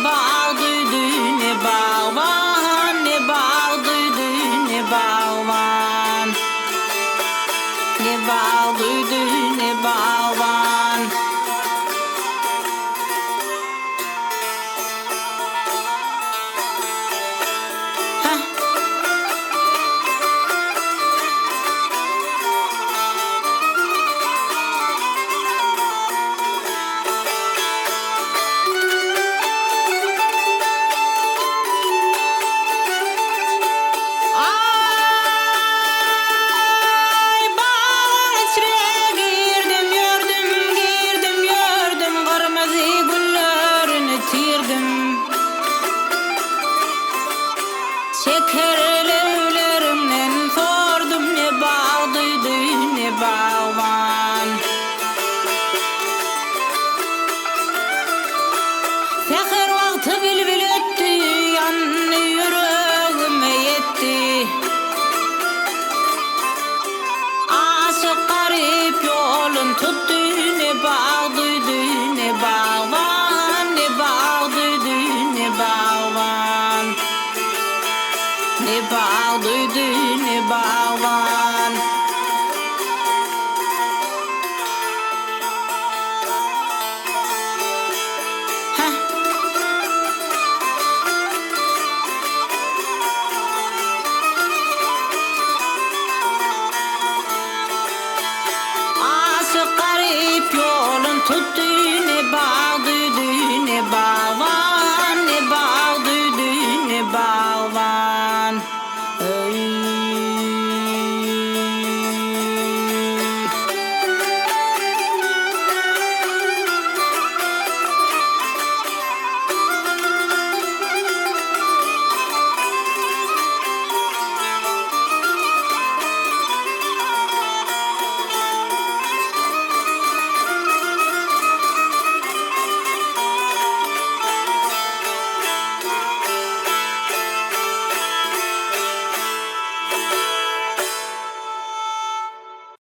bağdıydı ne bağvan, ne bağdıydı ne bağvan, ne bağdıydı ne bağvan. Şekerlevlerimden sordum ne bağdıydı ne bağvan. Seher vakti bülbül öttü yanlı yüreğime yetti. Aşık garip yolun tuttu ne bağdıydı ne bağvan, ne bağdıydı ne bağvan, ne bağdıydı ne bağvan. Aşık garip yolun tuttu ne bağdıydı ne bağvan.